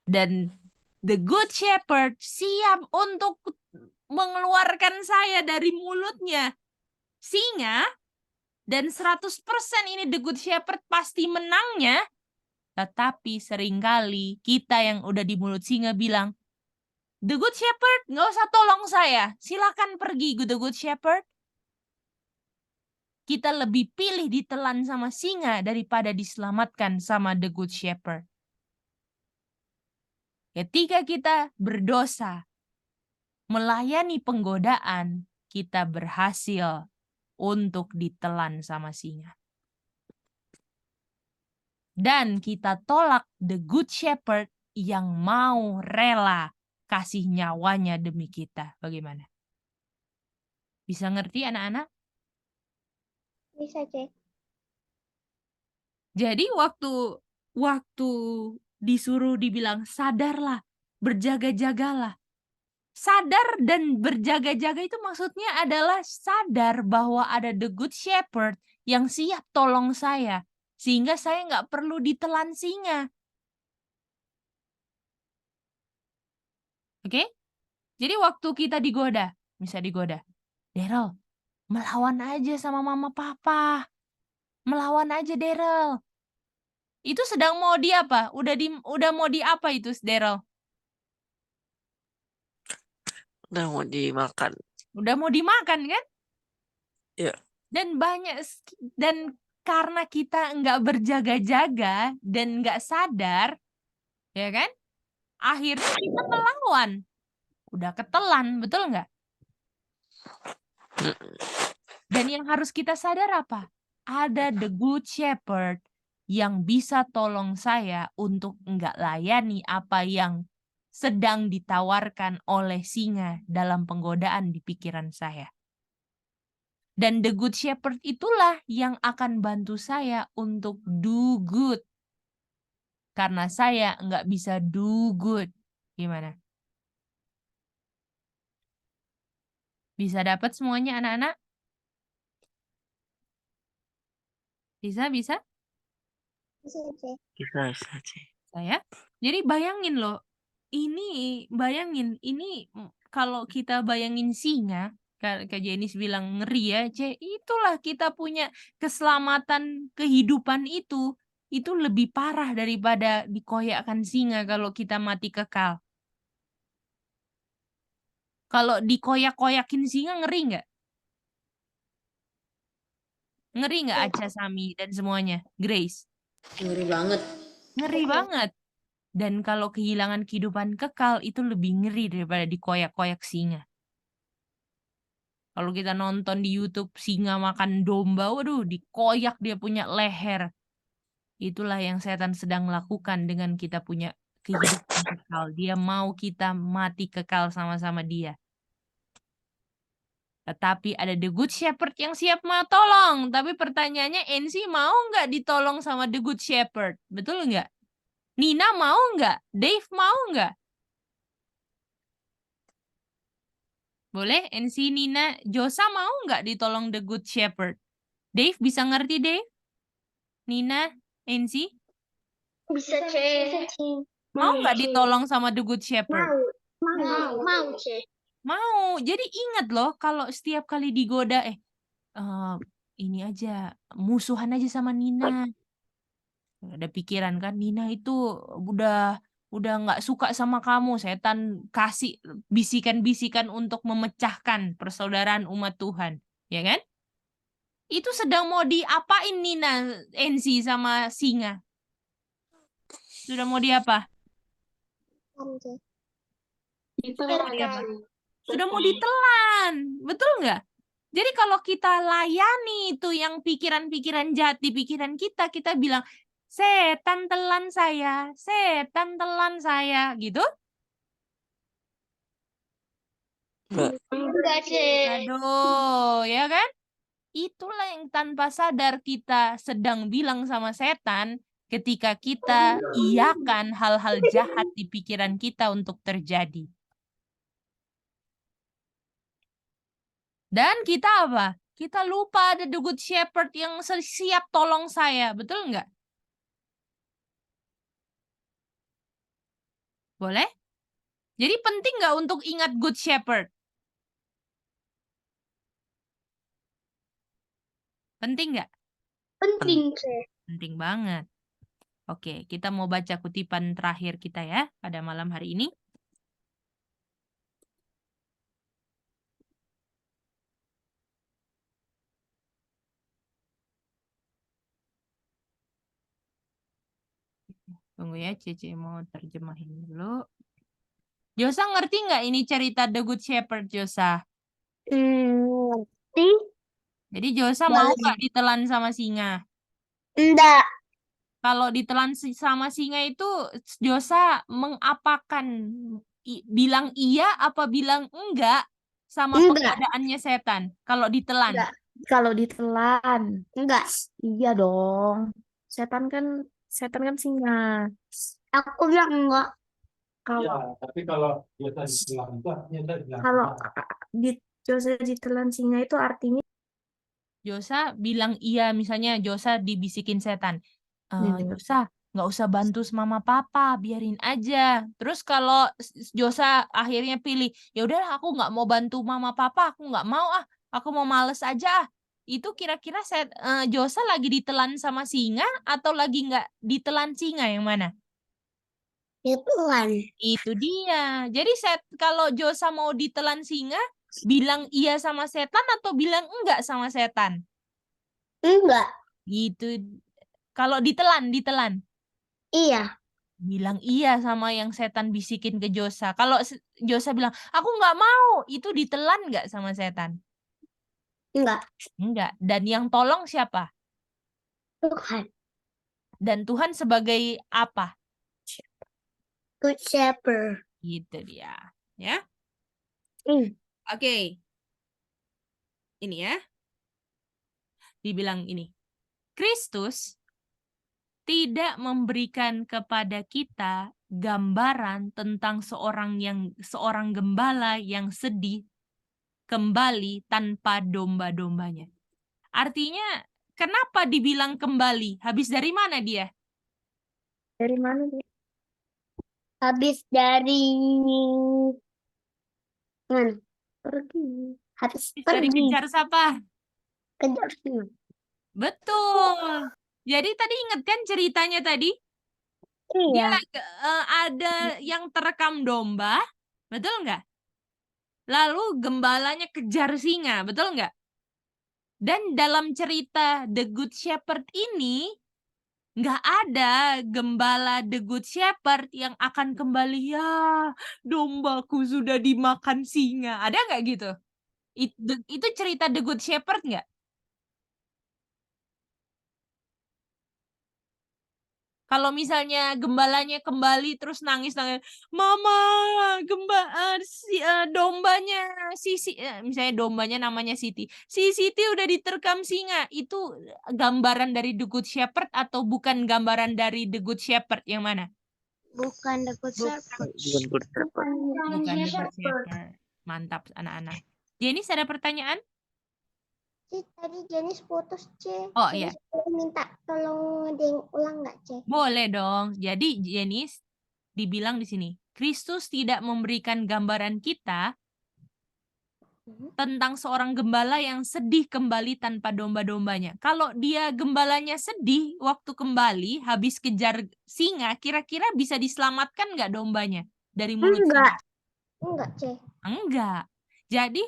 Dan the good shepherd siap untuk mengeluarkan saya dari mulutnya singa, dan 100% ini the good shepherd pasti menangnya. Tetapi seringkali kita yang udah di mulut singa bilang, the good shepherd nggak usah tolong saya, silakan pergi the good shepherd. Kita lebih pilih ditelan sama singa daripada diselamatkan sama the good shepherd. Ketika kita berdosa, melayani penggodaan, kita berhasil untuk ditelan sama singa. Dan kita tolak the good shepherd yang mau rela kasih nyawanya demi kita. Bagaimana? Bisa ngerti anak-anak? Bisa cek. Jadi waktu disuruh dibilang sadarlah, berjaga-jagalah. Sadar dan berjaga-jaga itu maksudnya adalah sadar bahwa ada the good shepherd yang siap tolong saya. Sehingga saya nggak perlu ditelan singa. Oke? Jadi waktu kita digoda, bisa digoda. Daryl, melawan aja sama mama papa. Melawan aja Daryl. Itu sedang mau di apa? Udah mau di apa itu Daryl? Udah mau dimakan. Udah mau dimakan kan? Iya. Dan karena kita nggak berjaga-jaga dan nggak sadar, ya kan? Akhirnya kita melawan. Udah ketelan, betul nggak? Dan yang harus kita sadar apa? Ada the good shepherd yang bisa tolong saya untuk nggak layani apa yang sedang ditawarkan oleh singa dalam penggodaan di pikiran saya. Dan the good shepherd itulah yang akan bantu saya untuk do good. Karena saya nggak bisa do good. Gimana? Bisa dapat semuanya anak-anak? Bisa? Bisa, Cek. Saya. Jadi bayangin loh, bayangin, ini kalau kita bayangin singa, Kak Jenis bilang ngeri ya, itulah kita punya keselamatan kehidupan itu lebih parah daripada dikoyakkan singa kalau kita mati kekal. Kalau dikoyak-koyakin singa ngeri nggak? Ngeri nggak Aca, Sami, dan semuanya? Grace? Ngeri banget. Ngeri banget. Dan kalau kehilangan kehidupan kekal itu lebih ngeri daripada dikoyak-koyak singa. Kalau kita nonton di YouTube singa makan domba, waduh, dikoyak dia punya leher. Itulah yang setan sedang lakukan dengan kita punya kehidupan kekal. Dia mau kita mati kekal sama-sama dia. Tetapi ada the good shepherd yang siap mau tolong. Tapi pertanyaannya, NC mau nggak ditolong sama the good shepherd? Betul nggak? Nina mau nggak? Dave mau nggak? Boleh? NC, Nina, Josa mau nggak ditolong the good shepherd? Dave, bisa ngerti, Dave? Nina, NC? Bisa, Cek. Mau nggak ditolong sama the good shepherd? Mau, Cek. Mau. Jadi ingat loh, kalau setiap kali digoda, ini aja, musuhan aja sama Nina. Ada pikiran kan, Nina itu udah nggak suka sama kamu. Setan kasih bisikan-bisikan untuk memecahkan persaudaraan umat Tuhan. Ya kan? Itu sedang mau diapain Nina, NC sama singa? Sudah mau diapa? Sudah mau ditelan. Betul nggak? Jadi kalau kita layani itu yang pikiran-pikiran jahat di pikiran kita bilang, setan telan saya, gitu. Enggak, Cek. Aduh, ya kan? Itulah yang tanpa sadar kita sedang bilang sama setan ketika kita iakan hal-hal jahat di pikiran kita untuk terjadi. Dan kita apa? Kita lupa ada the good shepherd yang siap tolong saya. Betul nggak? Boleh? Jadi penting nggak untuk ingat good shepherd? Penting nggak? Penting, Cek. Penting banget. Oke, kita mau baca kutipan terakhir kita ya pada malam hari ini. Tunggu ya, Cece mau terjemahin dulu. Josa ngerti nggak ini cerita The Good Shepherd, Josa? Ngerti? Jadi Josa mau nggak ditelan sama singa? Enggak. Kalau ditelan sama singa itu Josa mengapakan? Bilang iya apa bilang enggak sama Enggak. pengadaannya setan? Kalau ditelan. Enggak. Kalau ditelan, Enggak. iya dong. Setan kan singa. Aku bilang enggak. Kalau Tapi kalau biasa ditelan itu artinya dia bilang kalau Josa ditelan singa itu artinya Josa bilang iya, misalnya Josa dibisikin setan. Nih. Josa, nggak usah bantu mama papa, biarin aja. Terus kalau Josa akhirnya pilih, ya udah aku nggak mau bantu mama papa, aku nggak mau aku mau males aja. Itu kira-kira Josa lagi ditelan sama singa atau lagi nggak ditelan singa, yang mana? Ditelan. Itu dia. Jadi kalau Josa mau ditelan singa, bilang iya sama setan atau bilang enggak sama setan? Enggak. Gitu. Kalau ditelan. Iya. Bilang iya sama yang setan bisikin ke Josa. Kalau Josa bilang, aku nggak mau, itu ditelan nggak sama setan? Enggak. Enggak. Dan yang tolong siapa? Tuhan. Dan Tuhan sebagai apa? Good shepherd. Gitu dia. Ya. Hmm. Oke. Ini ya. Dibilang ini, Kristus tidak memberikan kepada kita gambaran tentang seorang gembala yang sedih kembali tanpa domba-dombanya. Artinya, kenapa dibilang kembali? Habis dari mana dia? Dari mana dia? Habis dari mana? Pergi. Habis Habis dari pergi kejar siapa? kejar singa. Betul. Jadi tadi ingat kan ceritanya tadi? Dia Iya. ada yang terekam domba, betul nggak? Lalu gembalanya kejar singa, betul nggak? Dan dalam cerita The Good Shepherd ini, nggak ada gembala The Good Shepherd yang akan kembali, ya dombaku sudah dimakan singa. Ada nggak gitu? Itu cerita The Good Shepherd nggak? Kalau misalnya gembalanya kembali terus nangis, mama, dombanya misalnya dombanya namanya Siti. Si Siti udah diterkam singa. Itu gambaran dari The Good Shepherd atau bukan gambaran dari The Good Shepherd yang mana? Bukan The Good Shepherd. Bukan The Good Shepherd. Mantap anak-anak. Jenis ada pertanyaan? Tadi Jenis putus, C. Oh iya. Minta tolong ulang nggak, C? Boleh dong. Jadi Jenis dibilang di sini, Kristus tidak memberikan gambaran kita tentang seorang gembala yang sedih kembali tanpa domba-dombanya. Kalau dia gembalanya sedih waktu kembali habis kejar singa, kira-kira bisa diselamatkan nggak dombanya dari mulut singa? Enggak, C. Enggak. Jadi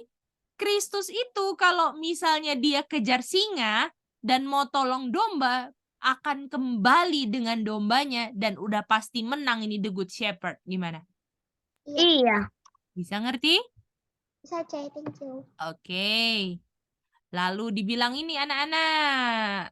Kristus itu kalau misalnya dia kejar singa dan mau tolong domba, akan kembali dengan dombanya dan udah pasti menang. Ini The Good Shepherd. Gimana? Iya. Bisa ngerti? Bisa, C. Thank you. Oke. Lalu dibilang ini anak-anak.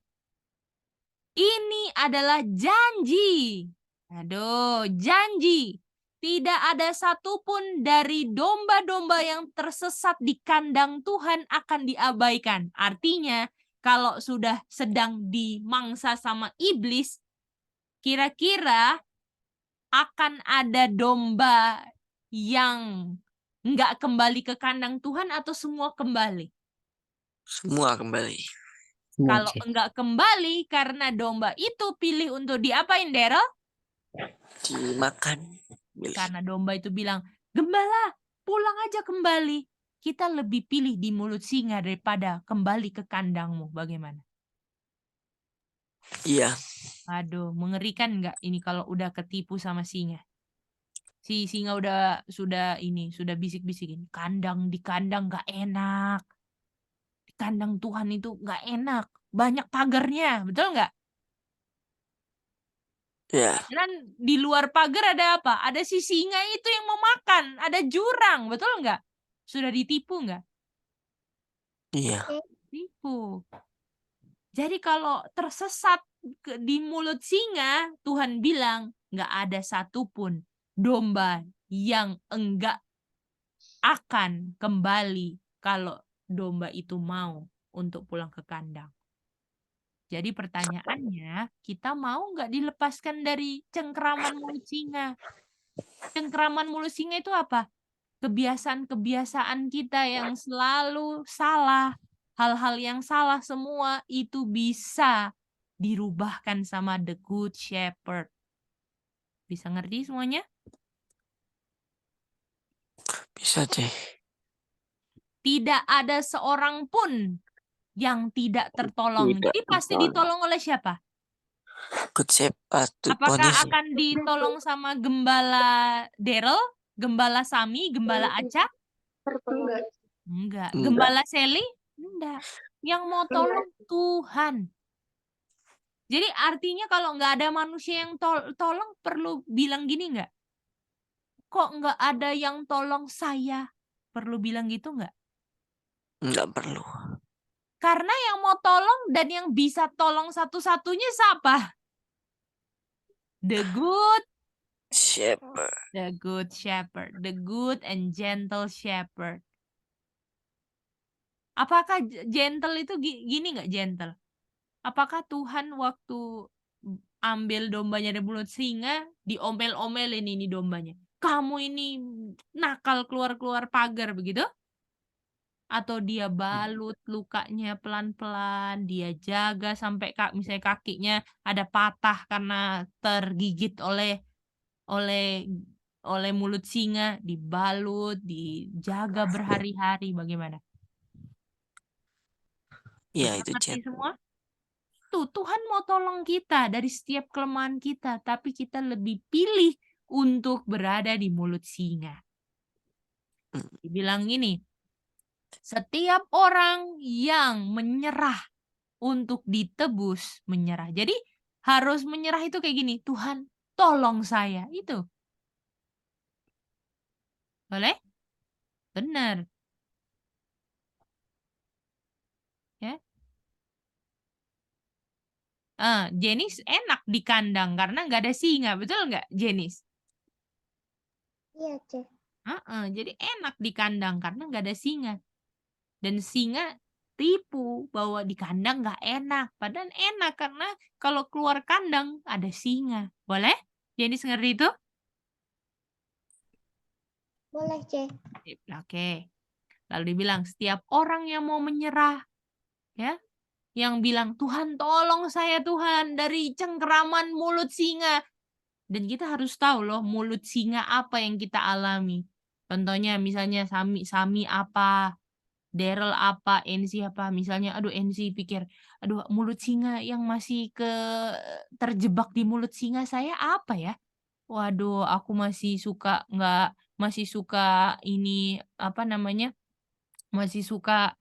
Ini adalah janji. Aduh, janji. Tidak ada satupun dari domba-domba yang tersesat di kandang Tuhan akan diabaikan. Artinya, kalau sudah sedang dimangsa sama iblis, kira-kira akan ada domba yang nggak kembali ke kandang Tuhan atau semua kembali? Semua kembali. Kalau enggak kembali karena domba itu pilih untuk diapain, Daryl? Dimakan. Karena domba itu bilang, gembala, pulang aja kembali. Kita lebih pilih di mulut singa daripada kembali ke kandangmu. Bagaimana? Iya. Aduh, mengerikan nggak ini kalau udah ketipu sama singa? Si singa sudah bisik-bisikin. Di kandang nggak enak. Di kandang Tuhan itu nggak enak. Banyak pagarnya, betul nggak? Ya. Dan di luar pagar ada apa? Ada si singa itu yang mau makan. Ada jurang, betul nggak? Sudah ditipu nggak? Iya. Tipu. Jadi kalau tersesat di mulut singa, Tuhan bilang nggak ada satupun domba yang enggak akan kembali kalau domba itu mau untuk pulang ke kandang. Jadi pertanyaannya, kita mau nggak dilepaskan dari cengkeraman mulut singa? Cengkeraman mulut singa itu apa? Kebiasaan-kebiasaan kita yang selalu salah. Hal-hal yang salah semua itu bisa dirubahkan sama The Good Shepherd. Bisa ngerti semuanya? Bisa, C. Tidak ada seorang pun yang tidak tertolong. Tidak Jadi pasti tertolong. ditolong oleh siapa? Good Shepherd. Apakah akan ditolong sama gembala Daryl, gembala Sami, gembala Aca? Enggak. Gembala Sally? Enggak. Yang mau tolong Tuhan. Jadi artinya kalau nggak ada manusia yang tolong, perlu bilang gini nggak? Kok nggak ada yang tolong saya? Perlu bilang gitu nggak? Nggak perlu. Karena yang mau tolong dan yang bisa tolong satu-satunya siapa? The Good Shepherd. The Good Shepherd. The Good and Gentle Shepherd. Apakah gentle itu gini nggak gentle? Apakah Tuhan waktu ambil dombanya dari mulut singa, diomel-omelin ini dombanya? Kamu ini nakal keluar-keluar pagar begitu? Atau dia balut lukanya pelan-pelan, dia jaga sampai misalnya kakinya ada patah karena tergigit oleh mulut singa, dibalut, dijaga berhari-hari, bagaimana? Ya, Bisa itu ngerti gentle. semua? Tuh, Tuhan mau tolong kita dari setiap kelemahan kita, tapi kita lebih pilih untuk berada di mulut singa. Dibilang gini, setiap orang yang menyerah untuk ditebus, menyerah. Jadi harus menyerah itu kayak gini, Tuhan tolong saya, itu. Boleh? Benar. Ya. Jenis enak di kandang karena nggak ada singa, betul nggak, Jenis? Iya, Cek. Jadi enak di kandang karena nggak ada singa. Dan singa tipu bahwa di kandang nggak enak, padahal enak karena kalau keluar kandang ada singa. Boleh? Jenis ngerti itu? Boleh, Cek. Oke. Lalu dibilang setiap orang yang mau menyerah, ya, yang bilang Tuhan tolong saya Tuhan dari cengkeraman mulut singa. Dan kita harus tahu loh mulut singa apa yang kita alami. Contohnya misalnya Sami apa, Daryl apa, NC apa. Misalnya aduh NC pikir, aduh mulut singa yang masih terjebak di mulut singa saya apa ya? Waduh, aku masih suka ini apa namanya? Masih suka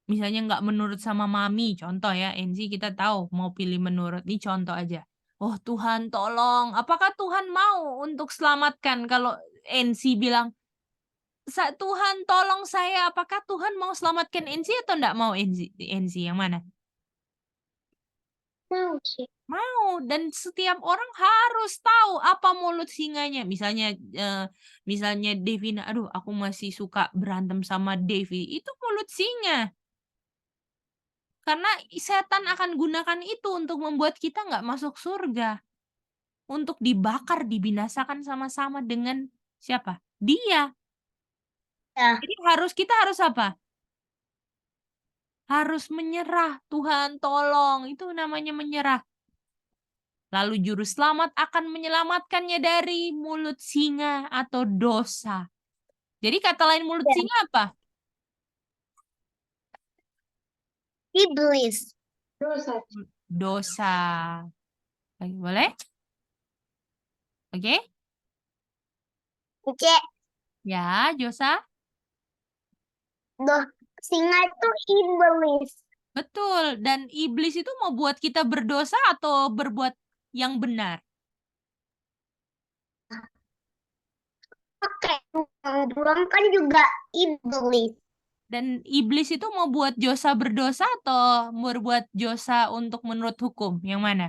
misalnya nggak menurut sama mami, contoh ya, NC kita tahu mau pilih menurut. Ini contoh aja. Oh Tuhan tolong, apakah Tuhan mau untuk selamatkan kalau NC bilang, Tuhan tolong saya, apakah Tuhan mau selamatkan NC atau enggak mau NC yang mana? Mau, Cek. Mau, dan setiap orang harus tahu apa mulut singanya. Misalnya Devina, aduh aku masih suka berantem sama Devi, itu mulut singa. Karena setan akan gunakan itu untuk membuat kita nggak masuk surga. Untuk dibakar, dibinasakan sama-sama dengan siapa? Dia. Ya. Jadi kita harus apa? Harus menyerah. Tuhan tolong. Itu namanya menyerah. Lalu juru selamat akan menyelamatkannya dari mulut singa atau dosa. Jadi kata lain mulut singa apa? Iblis. Dosa. Dosa. Oke, boleh? Oke? Cek. Ya, Josa? Singa itu iblis. Betul. Dan iblis itu mau buat kita berdosa atau berbuat yang benar? Oke, burung kan juga iblis. Dan iblis itu mau buat Josa berdosa atau berbuat Josa untuk menurut hukum? Yang mana?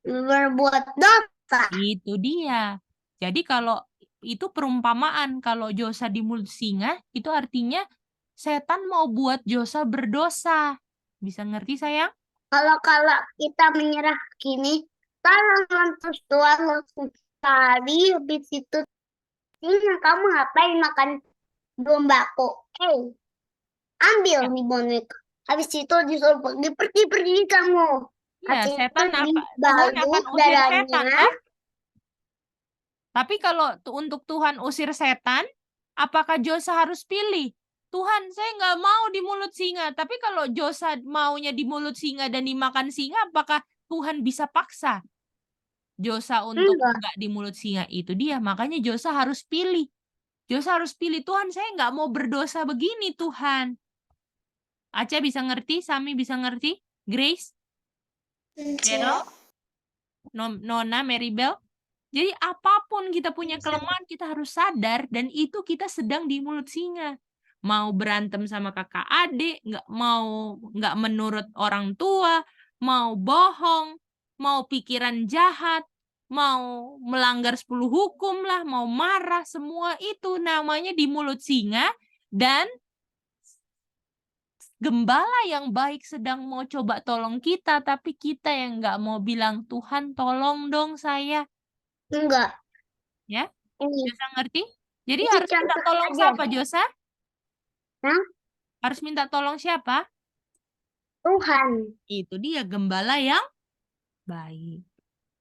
Berbuat dosa. Itu dia. Jadi kalau itu perumpamaan, kalau Josa di mulut singa, itu artinya setan mau buat Josa berdosa. Bisa ngerti sayang? Kalau kita menyerah gini, tolong terus Tuhan langsung tadi habis itu singa, kamu ngapain makan dombaku? Ambil nih boneka. Habis itu disuruh pergi kamu. Iya, Habis setan itu Tuhan dibalut akan usir setan, darahnya. kan? Tapi kalau untuk Tuhan usir setan, apakah Josa harus pilih? Tuhan, saya nggak mau di mulut singa. Tapi kalau Josa maunya di mulut singa dan dimakan singa, apakah Tuhan bisa paksa Josa untuk nggak di mulut singa? Itu dia. Makanya Josa harus pilih. Josa harus pilih, Tuhan, saya nggak mau berdosa begini, Tuhan. Aca bisa ngerti? Sami bisa ngerti? Grace? Daryl? Nona, Maribel? Jadi apapun kita punya kelemahan, kita harus sadar dan itu kita sedang di mulut singa. Mau berantem sama kakak adik, nggak menurut orang tua, mau bohong, mau pikiran jahat, mau melanggar 10 hukum lah, mau marah, semua itu namanya di mulut singa dan gembala yang baik sedang mau coba tolong kita, tapi kita yang nggak mau bilang, Tuhan tolong dong saya. Enggak. Ya, Ini. Josa ngerti? Jadi Ini harus minta contoh tolong aja. siapa, Josa? Hah? Harus minta tolong siapa? Tuhan. Itu dia gembala yang baik.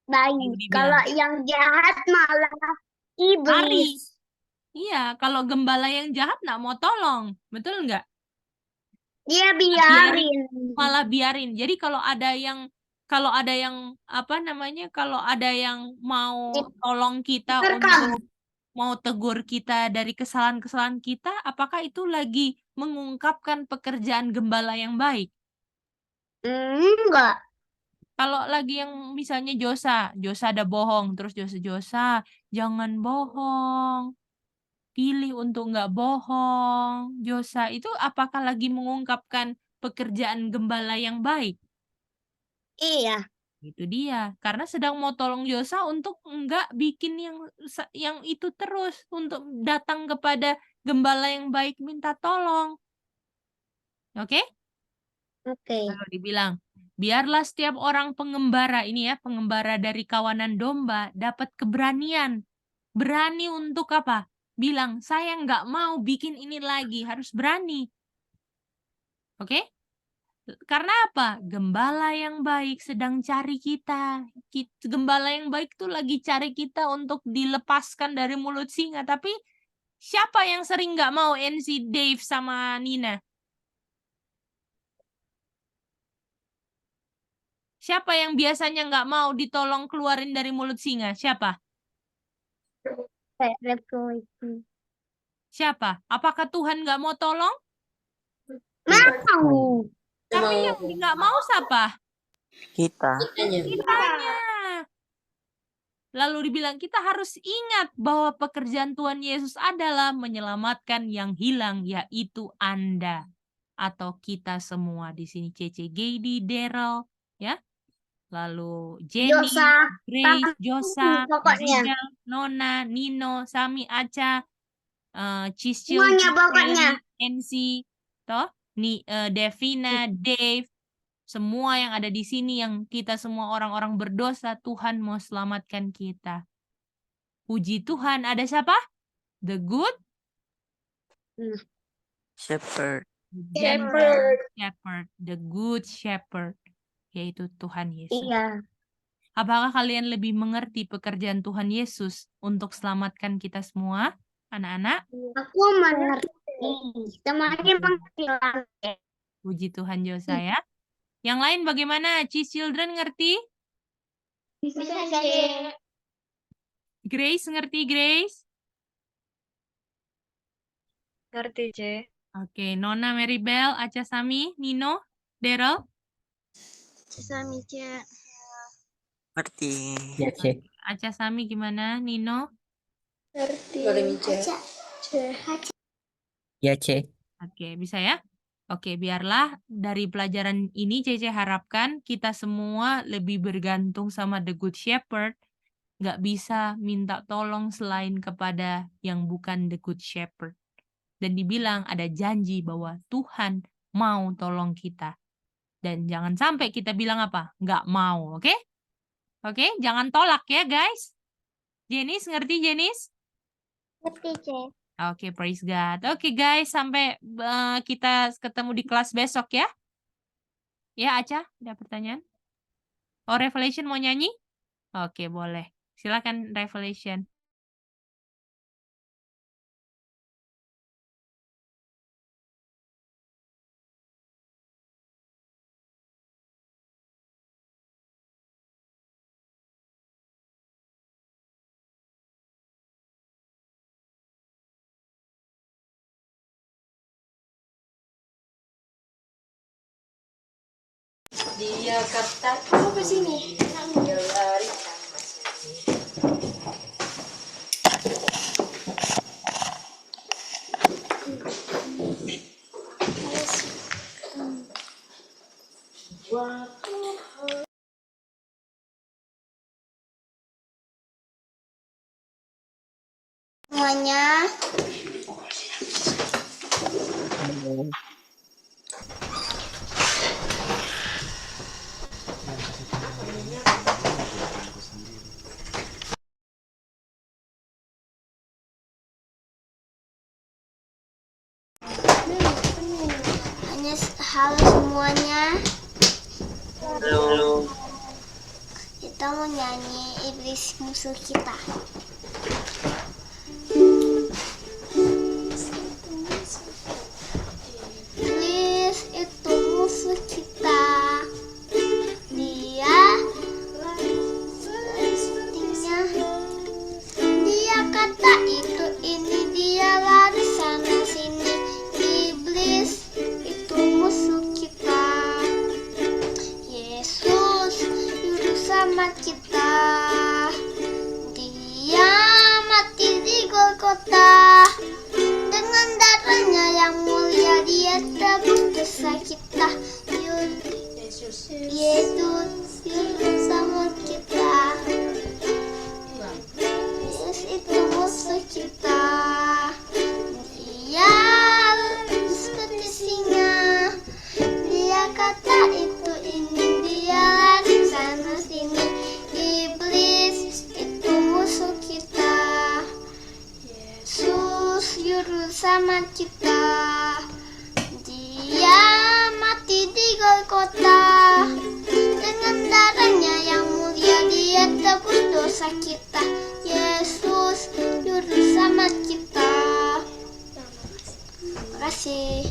Baik. Dibilang. Kalau yang jahat malah Lari. iblis. Iya, kalau gembala yang jahat nggak mau tolong. Betul nggak? Dia biarin. Malah biarin. Jadi kalau ada yang apa namanya? Kalau ada yang mau tolong kita Rekam. untuk mau tegur kita dari kesalahan-kesalahan kita, apakah itu lagi mengungkapkan pekerjaan gembala yang baik? Enggak. Kalau lagi yang misalnya Josa ada bohong, terus Josa, jangan bohong. Pilih untuk nggak bohong. Josa itu apakah lagi mengungkapkan pekerjaan gembala yang baik? Iya. Itu dia. Karena sedang mau tolong Josa untuk nggak bikin yang itu terus. Untuk datang kepada gembala yang baik minta tolong. Oke? Oke. Lalu dibilang, biarlah setiap orang pengembara ini ya, pengembara dari kawanan domba dapat keberanian. Berani untuk apa? Bilang, saya nggak mau bikin ini lagi, harus berani. Oke? Karena apa? Gembala yang baik sedang cari kita. Gembala yang baik tuh lagi cari kita untuk dilepaskan dari mulut singa. Tapi siapa yang sering nggak mau NC Dave sama Nina? Siapa yang biasanya nggak mau ditolong keluarin dari mulut singa? Siapa? Siapa? Apakah Tuhan nggak mau tolong? Mau. Tapi yang nggak mau siapa? Kita. Kitanya. Lalu dibilang kita harus ingat bahwa pekerjaan Tuhan Yesus adalah menyelamatkan yang hilang, yaitu Anda atau kita semua di sini. Cece, Gady, Daryl, ya. Lalu Jenny, Josa, Grace, Josa, pokoknya. Maribel, Nona, Nino, Sami, Aca, Cisil, Semuanya pokoknya. NC, toh, Devina, Dave, semua yang ada di sini yang kita semua orang-orang berdosa, Tuhan mau selamatkan kita. Puji Tuhan, ada siapa? The Good Shepherd. Shepherd, the Good Shepherd, yaitu Tuhan Yesus. Iya. Apakah kalian lebih mengerti pekerjaan Tuhan Yesus untuk selamatkan kita semua, anak-anak? Aku mengerti. Semuanya mengerti. Puji Tuhan Josa ya. Yang lain bagaimana? Cheese Children ngerti? Bisa, Cek. Grace ngerti, Grace? Ngerti, C. Oke, Nona, Maribel, Aca, Sami, Nino, Daryl? Sami, C. Ngerti. Ya, C. Aca, Sami gimana? Nino? Ngerti. Ya, C. Oke, bisa ya? Oke, biarlah dari pelajaran ini Cece harapkan kita semua lebih bergantung sama The Good Shepherd. Nggak bisa minta tolong selain kepada yang bukan The Good Shepherd. Dan dibilang ada janji bahwa Tuhan mau tolong kita. Dan jangan sampai kita bilang apa? Nggak mau, oke? Oke, jangan tolak ya guys. Jenis, ngerti Jenis? Ngerti, Cek. Oke, praise God. Oke guys, sampai kita ketemu di kelas besok ya. Ya, Aca, ada pertanyaan? Oh, Revelation mau nyanyi? Oke, boleh. Silakan Revelation. Dia kata, apa sini? Lari. Semuanya. Halo semuanya. Halo. Kita mau nyanyi Iblis Musuh Kita. Iblis itu musuh kita. Dia kata itu ini, dia lari sana sini. Iblis itu musuh kita. Yesus juru selamat kita. Dia mati di Golgota. Dengan darahnya yang mulia dia tebus dosa kita. Yesus juru selamat kita. Yesus itu musuh kita. Dia seperti singa. Dia kata itu ini, dia lari sana sini. Iblis itu musuh kita. Yesus juru selamat kita. Dia mati di Golgota. Dengan darahnya yang mulia dia tebus dosa kita. Yesus juru selamat kita. Terima kasih.